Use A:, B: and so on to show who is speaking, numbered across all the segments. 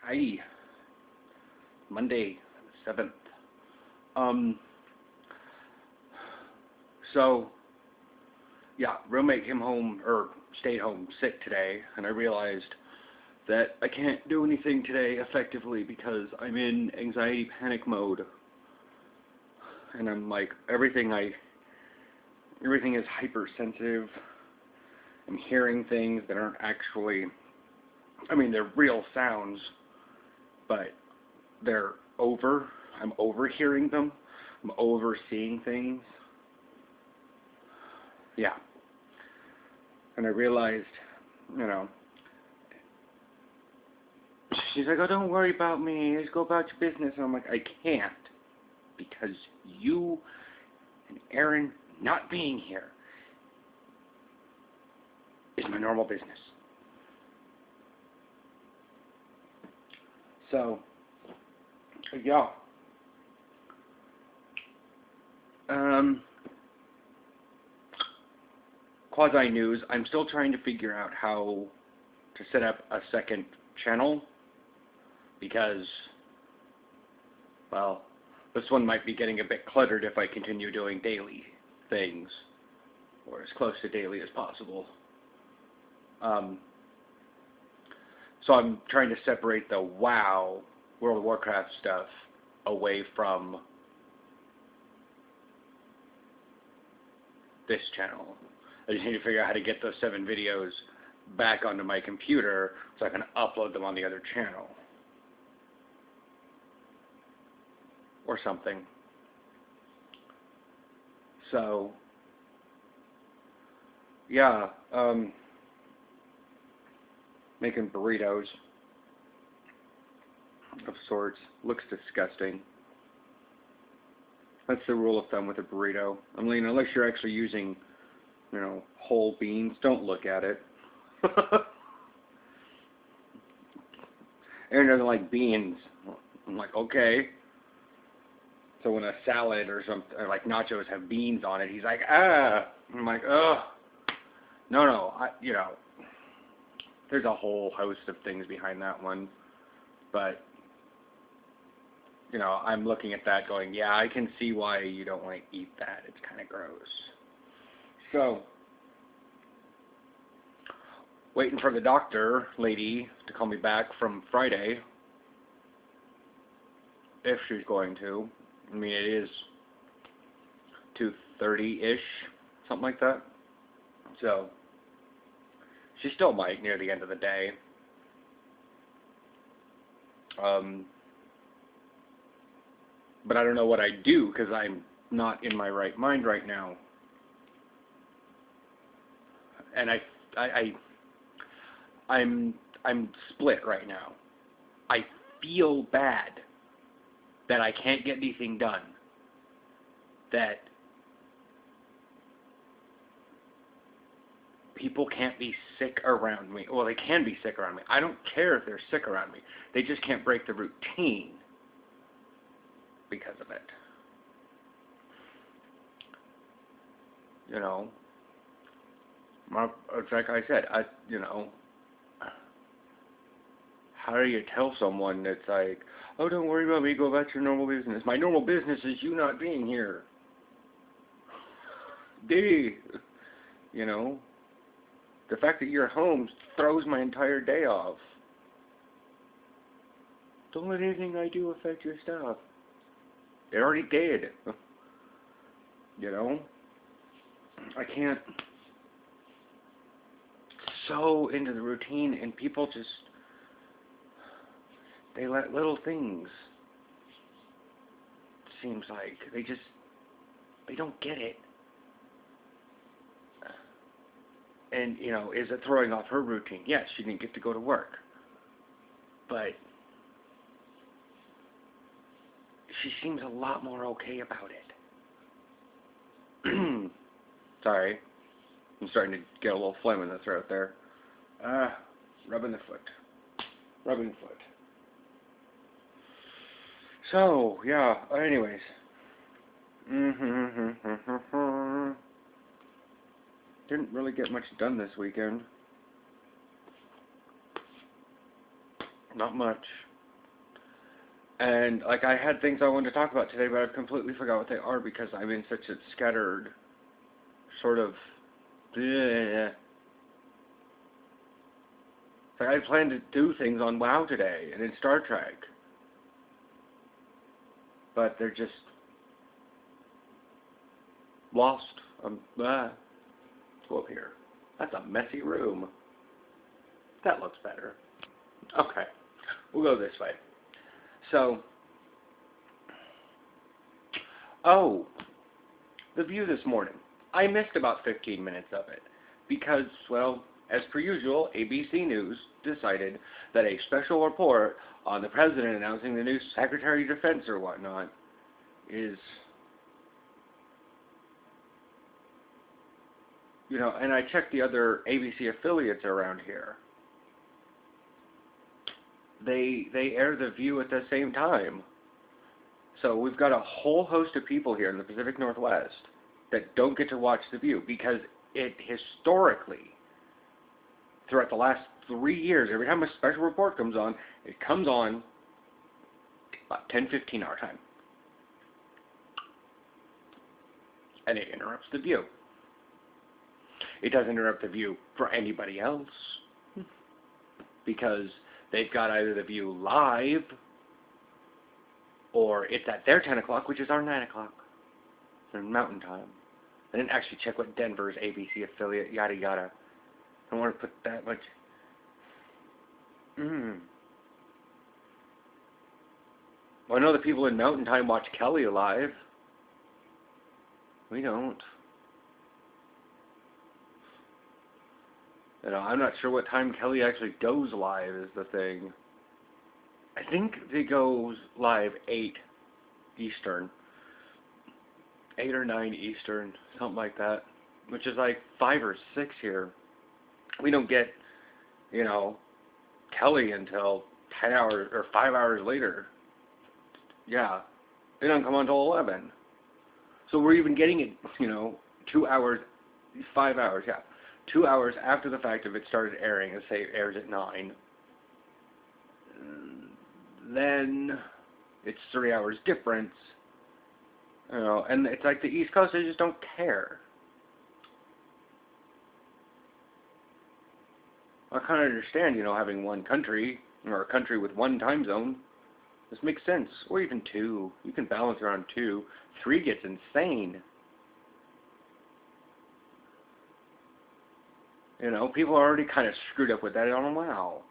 A: Hi. Monday, 7th. So, yeah, roommate came home, or stayed home sick today, and I realized that I can't do anything today effectively because I'm in anxiety panic mode. And I'm like, everything is hypersensitive. I'm hearing things that aren't actually, they're real sounds, but they're I'm overhearing them. I'm overseeing things. Yeah. And I realized, you know, she's like, oh, don't worry about me. Just go about your business. And I'm like, I can't. Because you and Aaron not being here is my normal business. So, yeah. Quasi news. I'm still trying to figure out how to set up a second channel because, well, this one might be getting a bit cluttered if I continue doing daily things, or as close to daily as possible. So I'm trying to separate the WoW, World of Warcraft stuff away from this channel. I just need to figure out how to get those 7 videos back onto my computer so I can upload them on the other channel. Or something. So, yeah, making burritos of sorts. Looks disgusting. That's the rule of thumb with a burrito. Unless you're actually using, whole beans, don't look at it. Aaron doesn't like beans. I'm like, okay. So when a salad or something, or like nachos have beans on it, he's like, ah. I'm like, ugh. No, there's a whole host of things behind that one. But, I'm looking at that going, yeah, I can see why you don't want to eat that. It's kind of gross. So, waiting for the doctor lady to call me back from Friday, if she's going to. It is 2:30-ish, something like that. So, she still might near the end of the day. But I don't know what I do because I'm not in my right mind right now. And I'm split right now. I feel bad that I can't get anything done. That people can't be sick around me. Well, they can be sick around me. I don't care if they're sick around me. They just can't break the routine because of it. It's like I said, how do you tell someone that's like, oh, don't worry about me, go about your normal business. My normal business is you not being here. The fact that you're home throws my entire day off. Don't let anything I do affect your stuff. It already did. I can't. So into the routine, and people just, they let little things, seems like, they don't get it. And, is it throwing off her routine? Yes, she didn't get to go to work. But she seems a lot more okay about it. Sorry. I'm starting to get a little phlegm in the throat there. Rubbing the foot. So, yeah, anyways. Didn't really get much done this weekend. Not much. And, like, I had things I wanted to talk about today, but I've completely forgot what they are because I'm in such a scattered sort of... bleh. Like, I planned to do things on WoW today and in Star Trek. But they're just... lost. Let's go up here. That's a messy room. That looks better. Okay. We'll go this way. So, the View this morning. I missed about 15 minutes of it because, well, as per usual, ABC News decided that a special report on the president announcing the new Secretary of Defense or whatnot is, you know, and I checked the other ABC affiliates around here. They air The View at the same time. So we've got a whole host of people here in the Pacific Northwest that don't get to watch The View because it historically, throughout the last 3 years, every time a special report comes on, it comes on about 10-15 our time. And it interrupts The View. It doesn't interrupt The View for anybody else because they've got either The View live or it's at their 10 o'clock, which is our 9 o'clock. It's Mountain Time. I didn't actually check what Denver's ABC affiliate, yada yada. I don't want to put that much. Well, I know the people in Mountain Time watch Kelly live. We don't. You know, I'm not sure what time Kelly actually goes live is the thing. I think it goes live 8 Eastern. 8 or 9 Eastern, something like that. Which is like 5 or 6 here. We don't get, you know, Kelly until 10 hours or 5 hours later. Yeah. They don't come on until 11. So we're even getting it, you know, 2 hours, 5 hours, yeah. 2 hours after the fact if it started airing, let's say it airs at 9. Then it's 3 hours difference. You know, and it's like the East Coast, they just don't care. I kind of understand, you know, having one country, or a country with one time zone. This makes sense. Or even 2. You can balance around 2. 3 gets insane. You know, people are already kind of screwed up with that on WoW.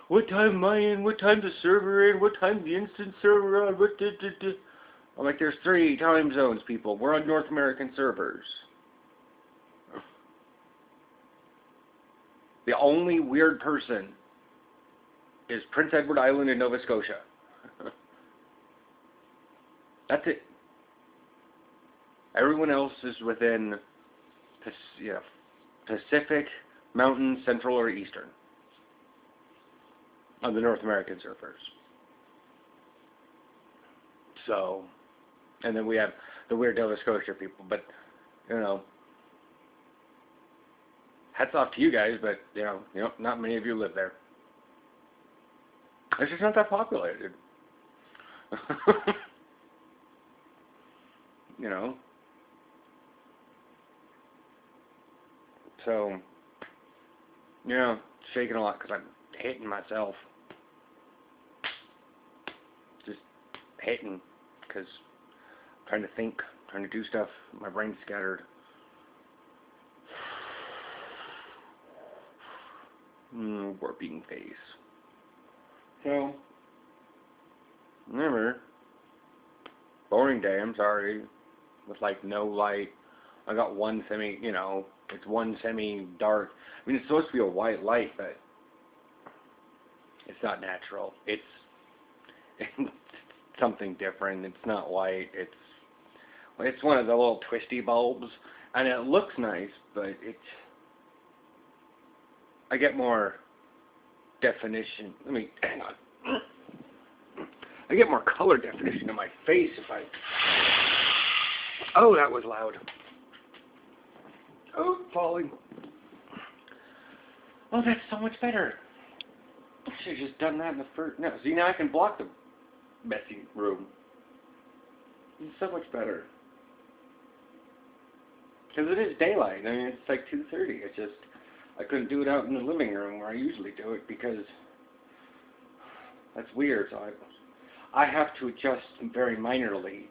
A: What time am I in? What time's the server in? What time's the instant server on? I'm like, there's 3 time zones, people. We're on North American servers. The only weird person is Prince Edward Island in Nova Scotia. That's it. Everyone else is within, you know, Pacific, Mountain, Central, or Eastern on the North American servers. So, and then we have the weird Nova Scotia people, but, you know, hats off to you guys, but, you know, not many of you live there. It's just not that populated. You know. So, yeah, shaking a lot because I'm hating myself. Just hating because I'm trying to think, trying to do stuff. My brain's scattered. Warping face. So, remember, boring day, I'm sorry, with like no light. I got one semi, you know, it's one semi-dark. I mean, it's supposed to be a white light, but it's not natural. It's something different. It's not white. It's one of the little twisty bulbs, and it looks nice, but I get more definition. Let me, hang on. I get more color definition in my face if I... Oh, that was loud. Oh, falling. Oh, that's so much better. I should have just done that in the first. No, see, now I can block the messy room. It's so much better. Because it is daylight. I mean, it's like 2:30. It's just, I couldn't do it out in the living room where I usually do it because that's weird. So I have to adjust very minorly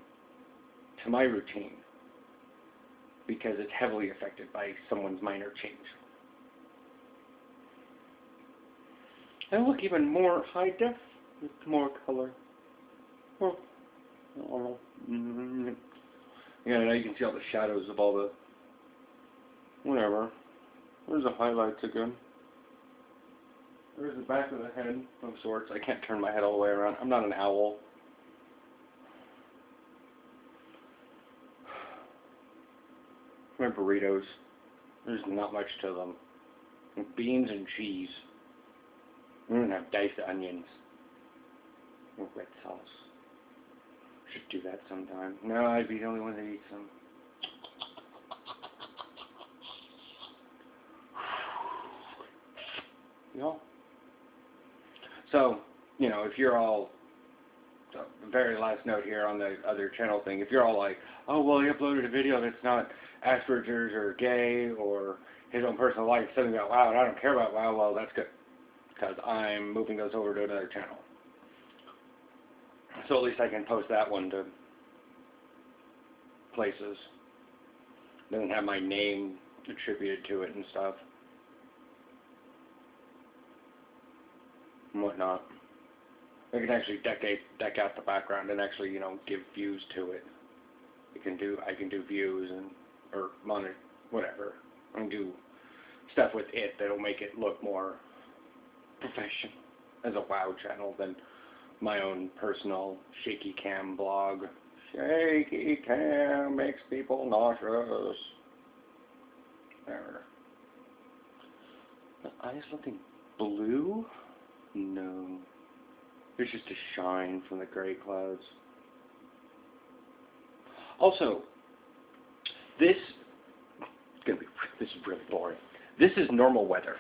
A: to my routine because it's heavily affected by someone's minor change. And look, even more high def with more color. Oh, yeah, now you can see all the shadows of all the whatever. There's the highlights again. There's the back of the head of sorts. I can't turn my head all the way around. I'm not an owl. My burritos. There's not much to them. Beans and cheese. I don't have diced onions. Or red sauce. Should do that sometime. No, I'd be the only one that eats them. You know? So, you know, if you're all, the very last note here on the other channel thing, if you're all like, oh, well, he uploaded a video that's not Asperger's or gay or his own personal life, something about WoW, and I don't care about WoW, well, that's good. Because I'm moving those over to another channel. So at least I can post that one to places. Doesn't have my name attributed to it and stuff. And whatnot. I can actually deck out the background and actually, you know, give views to it. I can do views and, or monitor, whatever. I can do stuff with it that'll make it look more professional as a WoW channel than my own personal shaky cam blog. Shaky cam makes people nauseous. There. The eyes looking blue? No. There's just a shine from the gray clouds. Also, this is really boring. This is normal weather.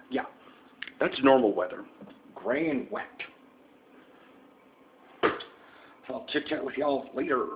A: Yeah, that's normal weather. Gray and wet. So I'll chit chat with y'all later.